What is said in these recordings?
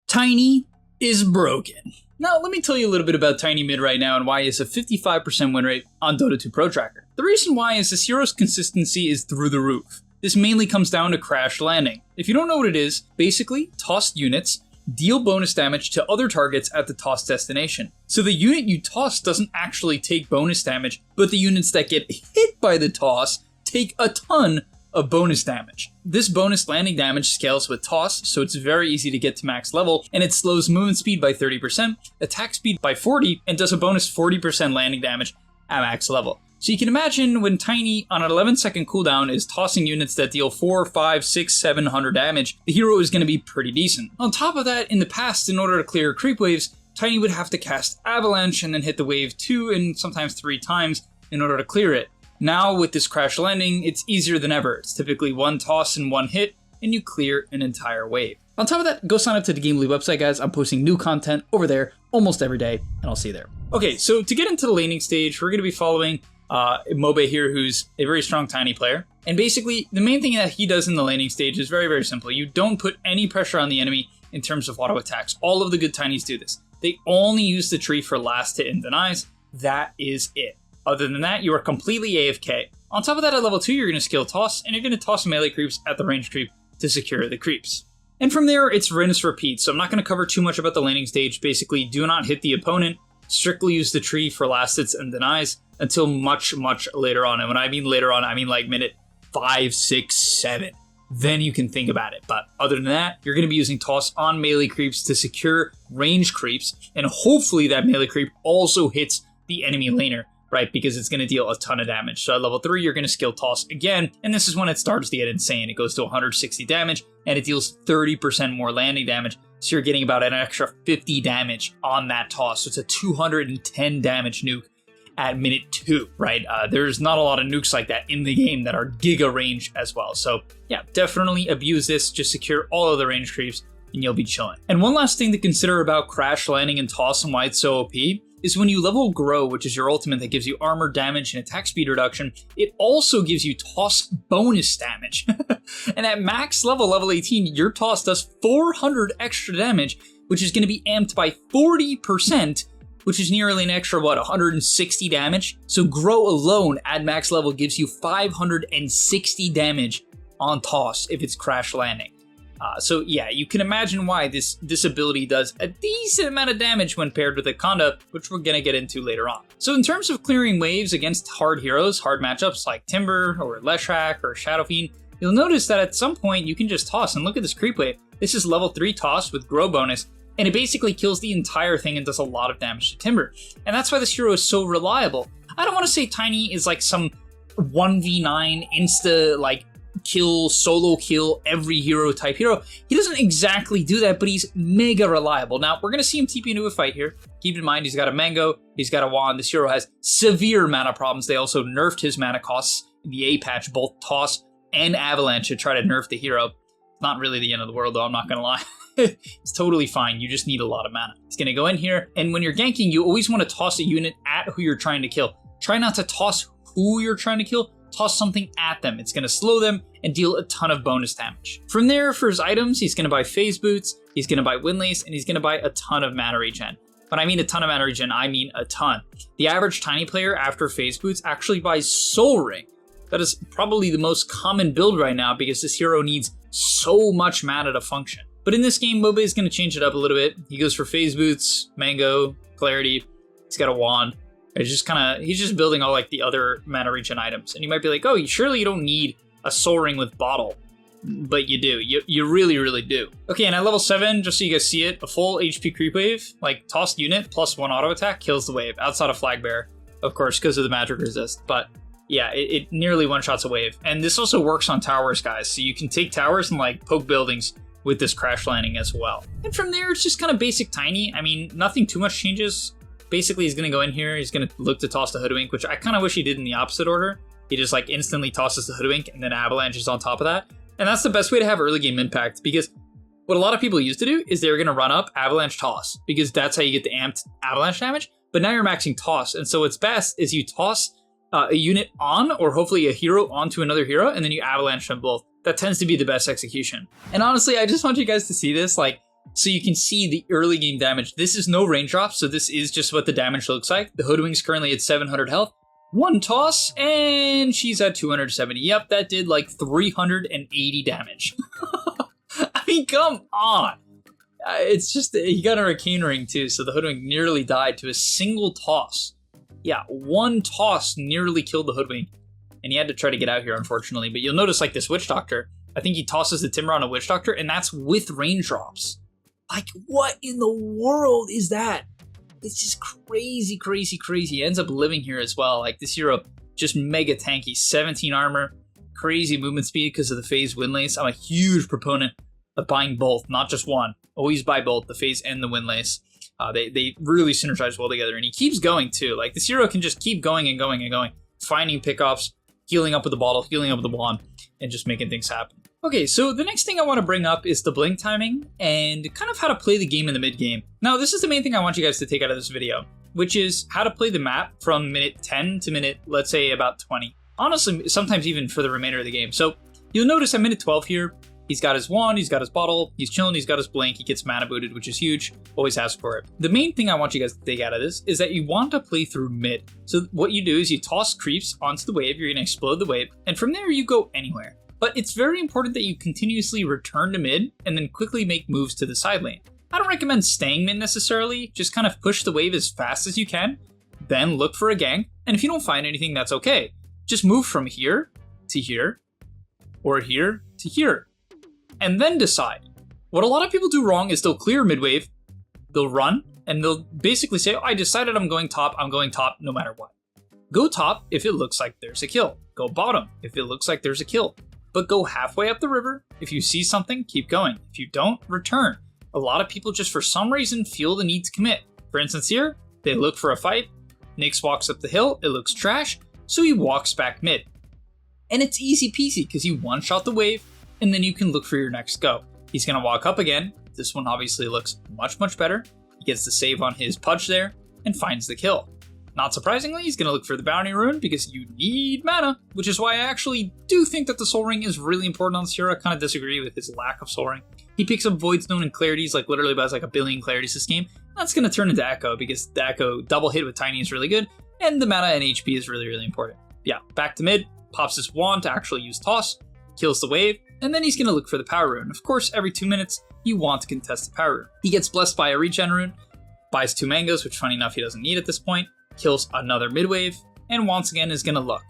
Tiny is broken. Now, let me tell you a little bit about Tiny mid right now and why it's a 55% win rate on Dota 2 Pro Tracker. The reason why is this hero's consistency is through the roof. This mainly comes down to crash landing. If you don't know what it is, basically, tossed units deal bonus damage to other targets at the toss destination. So the unit you toss doesn't actually take bonus damage, but the units that get hit by the toss take a ton of bonus damage. This bonus landing damage scales with toss, so it's very easy to get to max level, and it slows movement speed by 30%, attack speed by 40%, and does a bonus 40% landing damage at max level. So you can imagine when Tiny, on an 11-second cooldown, is tossing units that deal 4, 5, 6, 700 damage, the hero is going to be pretty decent. On top of that, in the past, in order to clear creep waves, Tiny would have to cast Avalanche and then hit the wave 2 and sometimes 3 times in order to clear it. Now, with this crash landing, it's easier than ever. It's typically one toss and one hit, and you clear an entire wave. On top of that, go sign up to the Game League website, guys. I'm posting new content over there almost every day, and I'll see you there. Okay, so to get into the laning stage, we're going to be following Mobe here, who's a very strong Tiny player. And basically, the main thing that he does in the laning stage is very, very simple. You don't put any pressure on the enemy in terms of auto attacks. All of the good Tinies do this. They only use the tree for last hit and denies. That is it. Other than that, you are completely AFK. On top of that, at level 2, you're going to skill toss, and you're going to toss melee creeps at the range creep to secure the creeps. And from there, it's rinse repeat, so I'm not going to cover too much about the laning stage. Basically, do not hit the opponent, strictly use the tree for last hits and denies until much, much later on. And when I mean later on, I mean like minute 5, 6, 7. Then you can think about it. But other than that, you're going to be using toss on melee creeps to secure range creeps, and hopefully that melee creep also hits the enemy laner, right? Because it's going to deal a ton of damage. So at level 3, you're going to skill toss again, and this is when it starts to get insane. It goes to 160 damage, and it deals 30% more landing damage. So you're getting about an extra 50 damage on that toss. So it's a 210 damage nuke at minute 2, right? There's not a lot of nukes like that in the game that are giga range as well. So yeah, definitely abuse this. Just secure all of the range creeps, and you'll be chilling. And one last thing to consider about crash landing and toss and why it's so OP is when you level Grow, which is your ultimate that gives you armor, damage, and attack speed reduction, it also gives you toss bonus damage. And at max level, level 18, your toss does 400 extra damage, which is going to be amped by 40%, which is nearly an extra, 160 damage? So Grow alone at max level gives you 560 damage on toss if it's crash landing. So yeah, you can imagine why this ability does a decent amount of damage when paired with Akanda, which we're going to get into later on. So in terms of clearing waves against hard heroes, hard matchups like Timber or Leshrac or Shadow Fiend, you'll notice that at some point you can just toss, and look at this creep wave. This is level 3 toss with Grow bonus, and it basically kills the entire thing and does a lot of damage to Timber. And that's why this hero is so reliable. I don't want to say Tiny is like some 1v9 insta solo kill every hero type hero. He doesn't exactly do that, but he's mega reliable. Now, we're going to see him TP into a fight here. Keep in mind, he's got a Mango, he's got a Wand. This hero has severe mana problems. They also nerfed his mana costs in the A patch, both Toss and Avalanche, to try to nerf the hero. It's not really the end of the world, though, I'm not going to lie. It's totally fine. You just need a lot of mana. He's going to go in here, and when you're ganking, you always want to toss a unit at who you're trying to kill. Try not to toss who you're trying to kill. Toss something at them. It's going to slow them and deal a ton of bonus damage. From there, for his items, he's going to buy Phase Boots, he's going to buy Windlace, and he's going to buy a ton of mana regen. When I mean a ton of mana regen, I mean a ton. The average Tiny player after Phase Boots actually buys Soul Ring. That is probably the most common build right now because this hero needs so much mana to function. But in this game, Mobe is going to change it up a little bit. He goes for Phase Boots, Mango, Clarity, he's got a Wand. He's just building all like the other mana regen items. And you might be like, oh, surely you don't need a Soul Ring with Bottle. But you do. You really, really do. Okay, and at level 7, just so you guys see it, a full HP creep wave, like tossed unit plus 1 auto attack kills the wave outside of Flag Bearer, of course, because of the magic resist. But yeah, it nearly one-shots a wave. And this also works on towers, guys. So you can take towers and like poke buildings with this crash landing as well. And from there, it's just kind of basic Tiny. I mean, nothing too much changes. Basically, he's going to go in here, he's going to look to toss the Hoodwink, which I kind of wish he did in the opposite order. He just like instantly tosses the Hoodwink and then avalanches on top of that. And that's the best way to have early game impact, because what a lot of people used to do is they were going to run up avalanche toss, because that's how you get the amped avalanche damage. But now you're maxing toss, and so what's best is you toss a unit on, or hopefully a hero onto another hero, and then you avalanche them both. That tends to be the best execution. And honestly, I just want you guys to see this. Like, So you can see the early game damage. This is no raindrops, so this is just what the damage looks like. The Hoodwink's currently at 700 health. One toss, and she's at 270. Yep, that did like 380 damage. I mean, come on. It's just, he got a Arcane Ring too, so the Hoodwink nearly died to a single toss. Yeah, one toss nearly killed the Hoodwink, and he had to try to get out here, unfortunately. But you'll notice, like, this Witch Doctor, I think he tosses the Timber on a Witch Doctor, and that's with raindrops. Like, what in the world is that? It's just crazy, crazy, crazy. He ends up living here as well. Like, this hero, just mega tanky. 17 armor, crazy movement speed because of the phase windlace. I'm a huge proponent of buying both, not just one. Always buy both, the phase and the windlace. They really synergize well together, and he keeps going too. Like, this hero can just keep going and going and going, finding pickoffs, healing up with the bottle, healing up with the wand, and just making things happen. Okay, so the next thing I want to bring up is the blink timing and kind of how to play the game in the mid game. Now, this is the main thing I want you guys to take out of this video, which is how to play the map from minute 10 to minute, let's say, about 20. Honestly, sometimes even for the remainder of the game. So you'll notice at minute 12 here, he's got his wand, he's got his bottle, he's chilling, he's got his blink, he gets mana booted, which is huge. Always ask for it. The main thing I want you guys to take out of this is that you want to play through mid. So what you do is you toss creeps onto the wave, you're going to explode the wave, and from there you go anywhere. But it's very important that you continuously return to mid and then quickly make moves to the side lane. I don't recommend staying mid necessarily, just kind of push the wave as fast as you can, then look for a gank, and if you don't find anything, that's okay. Just move from here to here, or here to here, and then decide. What a lot of people do wrong is they'll clear mid wave, they'll run, and they'll basically say, oh, I decided I'm going top no matter what. Go top if it looks like there's a kill. Go bottom if it looks like there's a kill. But go halfway up the river. If you see something, keep going. If you don't, return. A lot of people just for some reason feel the need to commit. For instance here, they look for a fight. Nyx walks up the hill, it looks trash, so he walks back mid. And it's easy peasy because you one-shot the wave, and then you can look for your next go. He's going to walk up again. This one obviously looks much, much better. He gets the save on his Pudge there, and finds the kill. Not surprisingly, he's going to look for the Bounty Rune because you need mana, which is why I actually do think that the Soul Ring is really important on this hero. I kind of disagree with his lack of Soul Ring. He picks up Void Stone and Clarities, like literally buys like 1 billion Clarities this game. That's going to turn into Echo because the Echo double hit with Tiny is really good, and the mana and HP is really, really important. Yeah, back to mid, pops his wand to actually use Toss, kills the wave, and then he's going to look for the Power Rune. Of course, every 2 minutes, you want to contest the Power Rune. He gets blessed by a Regen Rune, buys 2 mangoes, which funny enough he doesn't need at this point, kills another mid-wave, and once again is going to look.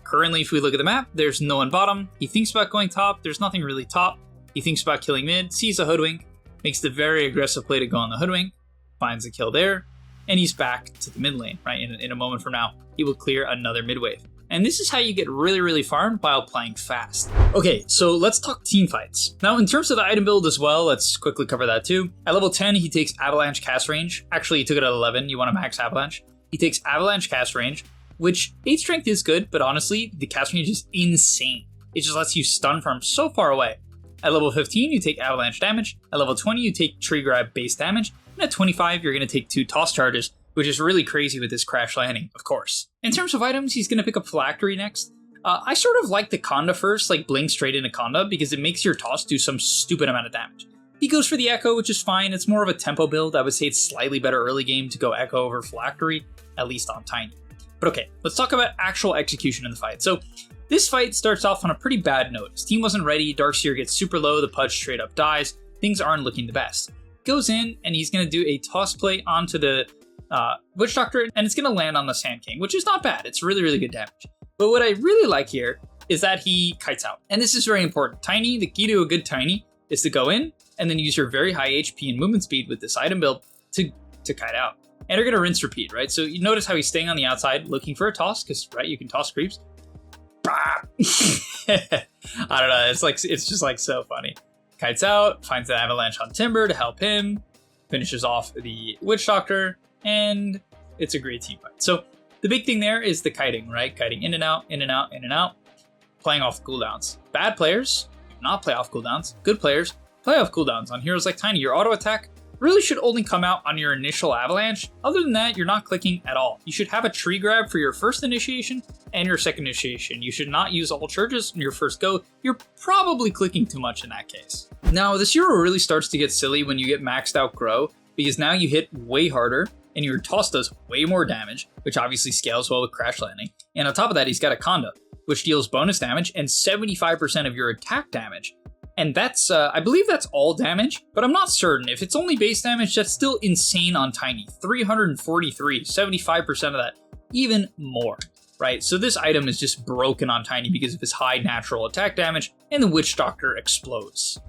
Currently, if we look at the map, there's no one bottom. He thinks about going top, there's nothing really top. He thinks about killing mid, sees a Hoodwink, makes the very aggressive play to go on the Hoodwink, finds a kill there, and he's back to the mid lane, right? In a moment from now, he will clear another mid-wave. And this is how you get really, really farmed while playing fast. Okay, so let's talk team fights. Now, in terms of the item build as well, let's quickly cover that too. At level 10, he takes Avalanche cast range. Actually, he took it at 11, you want to max Avalanche. He takes Avalanche cast range, which 8 strength is good, but honestly, the cast range is insane. It just lets you stun from so far away. At level 15, you take Avalanche damage. At level 20, you take Tree Grab base damage. And at 25, you're going to take 2 toss charges, which is really crazy with this crash landing, of course. In terms of items, he's going to pick up Phylactery next. I sort of like the Conda first, like blink straight into Conda, because it makes your toss do some stupid amount of damage. He goes for the Echo, which is fine. It's more of a tempo build. I would say it's slightly better early game to go Echo over Phylactery, at least on Tiny. But okay, let's talk about actual execution in the fight. So this fight starts off on a pretty bad note. His team wasn't ready, Darkseer gets super low, the Pudge straight up dies, things aren't looking the best. Goes in, and he's going to do a toss play onto the Witch Doctor, and it's going to land on the Sand King, which is not bad. It's really, really good damage. But what I really like here is that he kites out. And this is very important. Tiny, the key to a good Tiny is to go in, and then use your very high HP and movement speed with this item build to kite out. And you're going to rinse repeat, right? So you notice how he's staying on the outside looking for a toss, because, right, you can toss creeps. I don't know, it's just like so funny. Kites out, finds the Avalanche on Timber to help him, finishes off the Witch Doctor, and it's a great team fight. So the big thing there is the kiting, right? Kiting in and out, in and out, in and out, playing off cooldowns. Bad players do not play off cooldowns. Good players play off cooldowns. On heroes like Tiny, your auto attack really should only come out on your initial Avalanche. Other than that, you're not clicking at all. You should have a Tree Grab for your first initiation and your second initiation. You should not use all charges in your first go. You're probably clicking too much in that case. Now, this hero really starts to get silly when you get maxed out Grow, because now you hit way harder, and your toss does way more damage, which obviously scales well with Crash Landing. And on top of that, he's got a Conda, which deals bonus damage and 75% of your attack damage. And that's, I believe that's all damage, but I'm not certain. If it's only base damage, that's still insane on Tiny. 343, 75% of that, even more, right? So this item is just broken on Tiny because of his high natural attack damage, and the Witch Doctor explodes.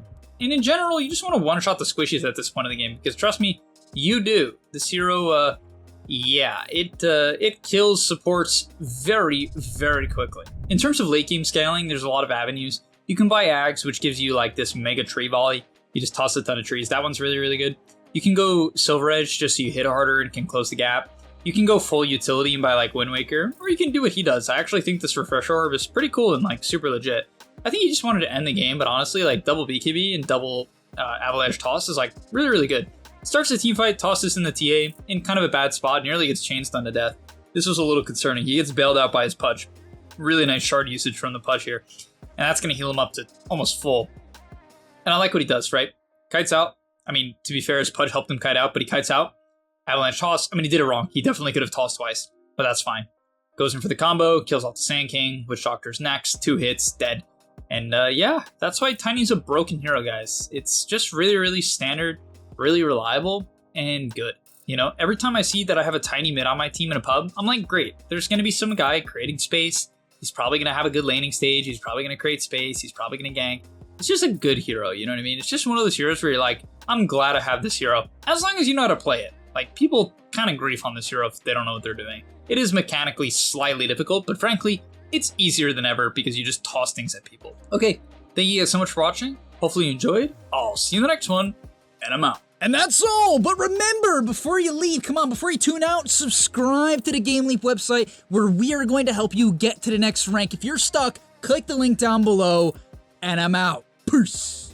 And in general, you just want to one-shot the squishies at this point of the game, because trust me, you do. This hero, yeah, it kills supports very, very quickly. In terms of late game scaling, there's a lot of avenues. You can buy Ags, which gives you like this mega tree volley. You just toss a ton of trees. That one's really, really good. You can go Silver Edge just so you hit harder and can close the gap. You can go full utility and buy like Wind Waker, or you can do what he does. I actually think this Refresh Orb is pretty cool and like super legit. I think he just wanted to end the game, but honestly, like double BKB and double Avalanche Toss is like really, really good. Starts the team fight, tosses in the TA, in kind of a bad spot, nearly gets chain stunned to death. This was a little concerning. He gets bailed out by his Pudge. Really nice shard usage from the Pudge here. And that's going to heal him up to almost full. And I like what he does, right? Kites out. I mean, to be fair, his Pudge helped him kite out, but he kites out. Avalanche Toss. I mean, he did it wrong. He definitely could have tossed twice, but that's fine. Goes in for the combo, kills off the Sand King, Witch Doctor's next, 2 hits, dead. And yeah, that's why Tiny's a broken hero, guys. It's just really, really standard, really reliable, and good. You know, every time I see that I have a Tiny mid on my team in a pub, I'm like, great. There's going to be some guy creating space. He's probably going to have a good laning stage. He's probably going to create space. He's probably going to gank. It's just a good hero, you know what I mean? It's just one of those heroes where you're like, I'm glad I have this hero, as long as you know how to play it. Like, people kind of grief on this hero if they don't know what they're doing. It is mechanically slightly difficult, but frankly, it's easier than ever because you just toss things at people. Okay, thank you guys so much for watching. Hopefully you enjoyed. I'll see you in the next one, and I'm out. And that's all, but remember, before you leave, come on, before you tune out, subscribe to the Game Leap website where we are going to help you get to the next rank. If you're stuck, click the link down below, and I'm out. Peace.